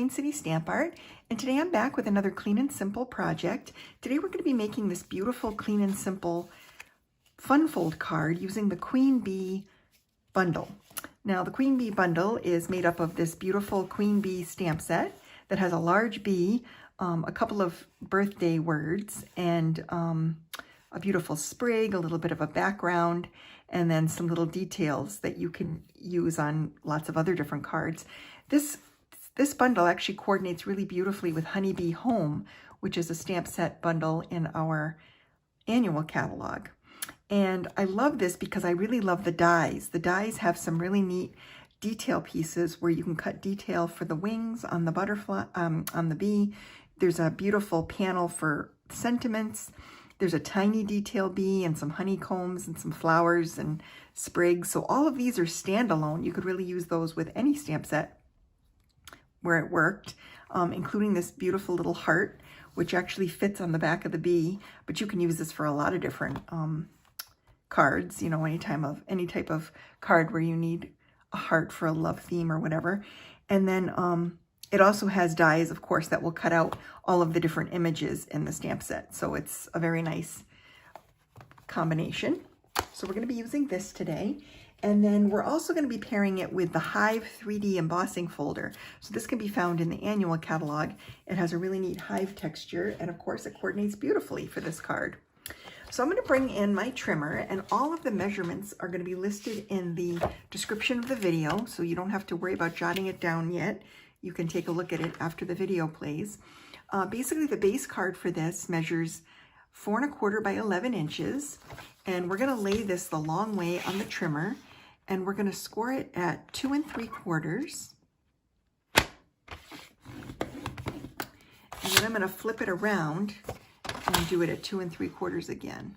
Queen City Stamp Art, and today I'm back with another clean and simple project. Today we're going to be making this beautiful clean and simple fun fold card using the Queen Bee bundle. Now the Queen Bee bundle is made up of this beautiful Queen Bee stamp set that has a large bee, a couple of birthday words, and a beautiful sprig, a little bit of a background, and then some little details that you can use on lots of other different cards. This bundle actually coordinates really beautifully with Honeybee Home, which is a stamp set bundle in our annual catalog. And I love this because I really love the dies. The dies have some really neat detail pieces where you can cut detail for the wings on the butterfly, on the bee. There's a beautiful panel for sentiments. There's a tiny detail bee and some honeycombs and some flowers and sprigs. So all of these are standalone. You could really use those with any stamp set where it worked, including this beautiful little heart, which actually fits on the back of the bee, but you can use this for a lot of different cards, you know, any type of card where you need a heart for a love theme or whatever. And then it also has dies, of course, that will cut out all of the different images in the stamp set. So it's a very nice combination. So we're going to be using this today. And then we're also going to be pairing it with the Hive 3D embossing folder. So this can be found in the annual catalog. It has a really neat Hive texture, and of course it coordinates beautifully for this card. So I'm going to bring in my trimmer, and all of the measurements are going to be listed in the description of the video, so you don't have to worry about jotting it down yet. You can take a look at it after the video plays. Basically, the base card for this measures 4 1/4 by 11 inches, and we're going to lay this the long way on the trimmer, and we're going to score it at 2 3/4. And then I'm going to flip it around and do it at 2 3/4 again.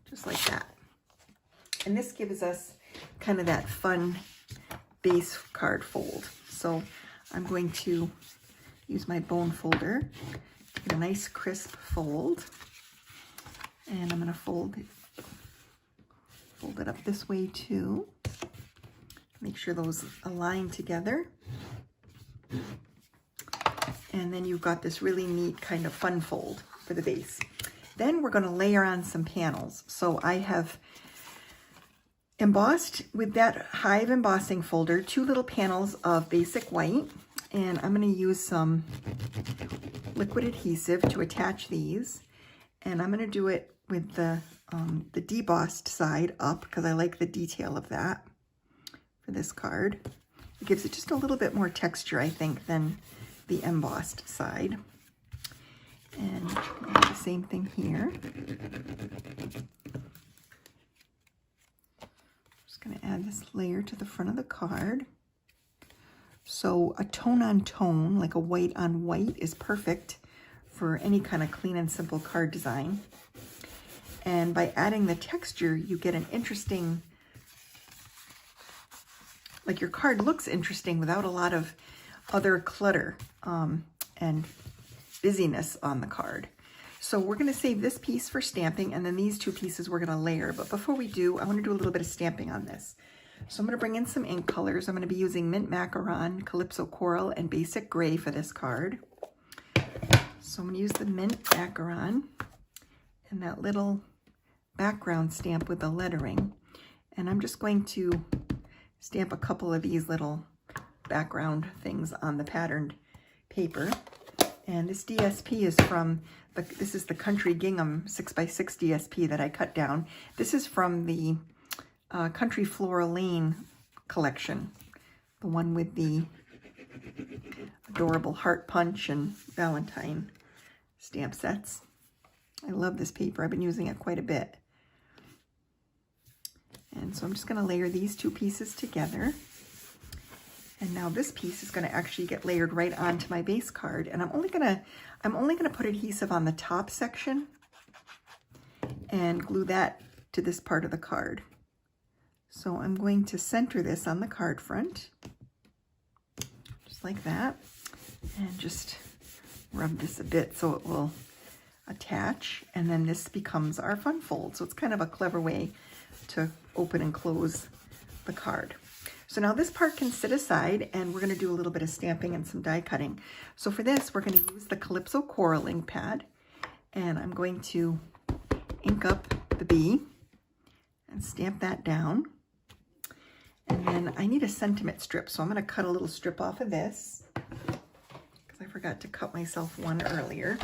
Just like that. And this gives us kind of that fun base card fold. So I'm going to use my bone folder to get a nice crisp fold. And I'm going to fold it up this way too. Make sure those align together. And then you've got this really neat kind of fun fold for the base. Then we're going to layer on some panels. So I have embossed with that Hive embossing folder 2 little panels of basic white. And I'm going to use some liquid adhesive to attach these. And I'm going to do it with the debossed side up because I like the detail of that for this card. It gives it just a little bit more texture, I think, than the embossed side. And I'll do the same thing here. Just going to add this layer to the front of the card. So a tone on tone, like a white on white, is perfect for any kind of clean and simple card design. And by adding the texture, you get an interesting, like your card looks interesting without a lot of other clutter and busyness on the card. So we're going to save this piece for stamping, and then these 2 pieces we're going to layer. But before we do, I want to do a little bit of stamping on this. So I'm going to bring in some ink colors. I'm going to be using Mint Macaron, Calypso Coral, and Basic Gray for this card. So I'm going to use the Mint Macaron and that little background stamp with the lettering. And I'm just going to stamp a couple of these little background things on the patterned paper. And this DSP is from, this is the Country Gingham 6x6 DSP that I cut down. This is from the Country Flora Lane collection, the one with the adorable heart punch and Valentine stamp sets. I love this paper. I've been using it quite a bit. And so I'm just going to layer these 2 pieces together. And now this piece is going to actually get layered right onto my base card. And I'm only going to put adhesive on the top section and glue that to this part of the card. So I'm going to center this on the card front, just like that, and just rub this a bit so it will attach, and then this becomes our fun fold. So it's kind of a clever way to open and close the card. So now this part can sit aside, and we're going to do a little bit of stamping and some die cutting. So for this, we're going to use the Calypso Coral ink pad, and I'm going to ink up the bee and stamp that down. And then I need a sentiment strip, so I'm going to cut a little strip off of this because I forgot to cut myself one earlier.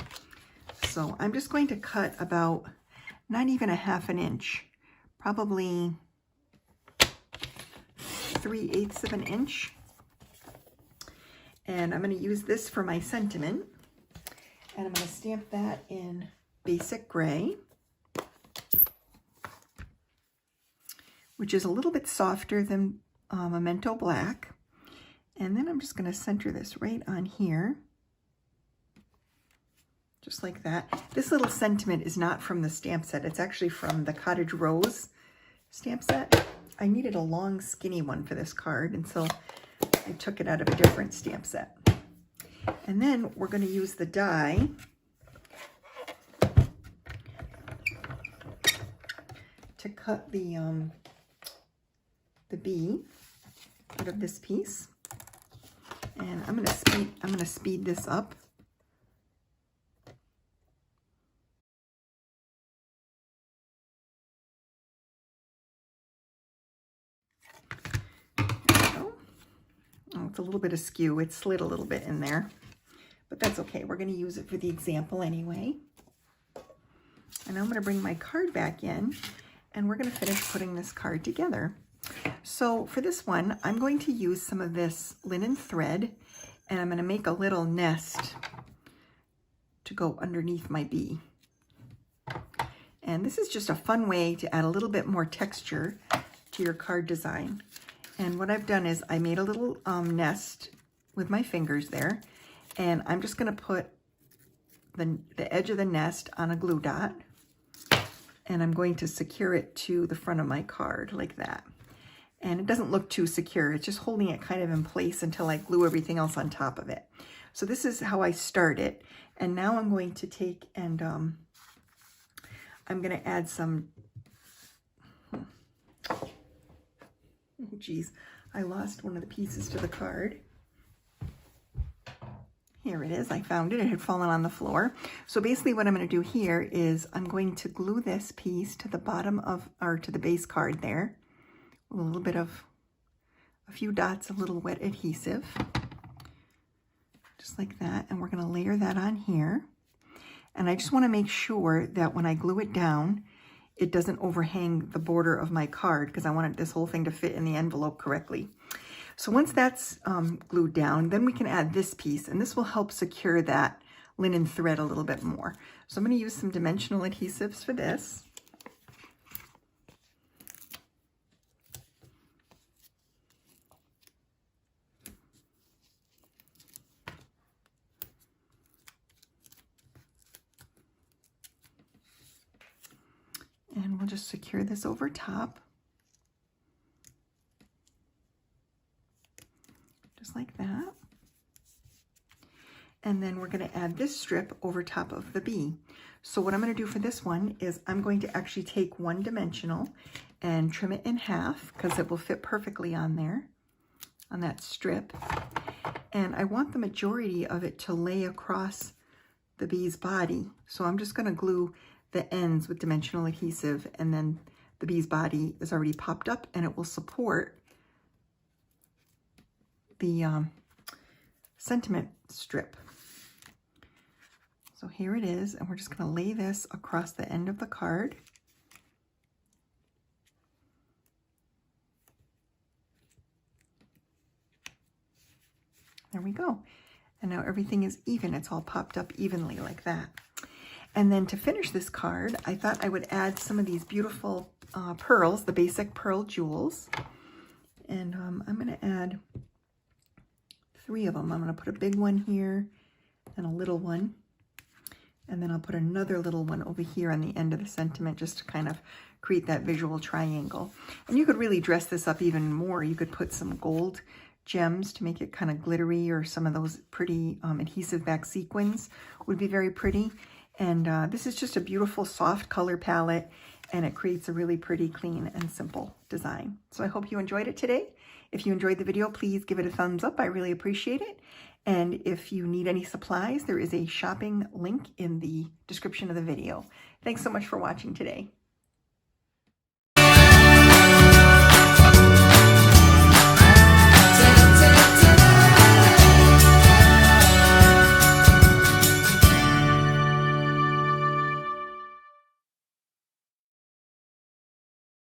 So I'm just going to cut about not even a half an inch, probably 3/8 of an inch. And I'm going to use this for my sentiment, and I'm going to stamp that in basic gray, which is a little bit softer than Memento Black. And then I'm just going to center this right on here, just like that. This little sentiment is not from the stamp set. It's actually from the Cottage Rose stamp set. I needed a long, skinny one for this card, and so I took it out of a different stamp set. And then we're going to use the die to cut the bee out of this piece, and I'm going to speed this up. There we go. Oh, it's a little bit askew. It slid a little bit in there, but that's okay. We're going to use it for the example anyway. And I'm going to bring my card back in, and we're going to finish putting this card together. So for this one, I'm going to use some of this linen thread, and I'm going to make a little nest to go underneath my bee. And this is just a fun way to add a little bit more texture to your card design. And what I've done is I made a little nest with my fingers there, and I'm just going to put the edge of the nest on a glue dot, and I'm going to secure it to the front of my card like that. And it doesn't look too secure. It's just holding it kind of in place until I glue everything else on top of it. So this is how I start it. And now I'm going to take and I'm going to add some, oh geez, I lost one of the pieces to the card. Here it is. I found it. It had fallen on the floor. So basically what I'm going to do here is I'm going to glue this piece to the bottom of, or to the base card there. A little bit of, a few dots of little wet adhesive, just like that. And we're going to layer that on here. And I just want to make sure that when I glue it down, it doesn't overhang the border of my card, because I wanted this whole thing to fit in the envelope correctly. So once that's glued down, then we can add this piece, and this will help secure that linen thread a little bit more. So I'm going to use some dimensional adhesives for this. And we'll just secure this over top, just like that. And then we're going to add this strip over top of the bee. So what I'm going to do for this one is I'm going to actually take one dimensional and trim it in half, because it will fit perfectly on there, on that strip. And I want the majority of it to lay across the bee's body. So I'm just going to glue the ends with dimensional adhesive, and then the bee's body is already popped up, and it will support the sentiment strip. So here it is, and we're just going to lay this across the end of the card. There we go. And now everything is even. It's all popped up evenly like that. And then to finish this card, I thought I would add some of these beautiful pearls, the basic pearl jewels. And I'm going to add 3 of them. I'm going to put a big one here and a little one. And then I'll put another little one over here on the end of the sentiment, just to kind of create that visual triangle. And you could really dress this up even more. You could put some gold gems to make it kind of glittery, or some of those pretty adhesive back sequins would be very pretty. And this is just a beautiful soft color palette, and it creates a really pretty, clean, and simple design. So I hope you enjoyed it today. If you enjoyed the video, please give it a thumbs up. I really appreciate it. And if you need any supplies, there is a shopping link in the description of the video. Thanks so much for watching today.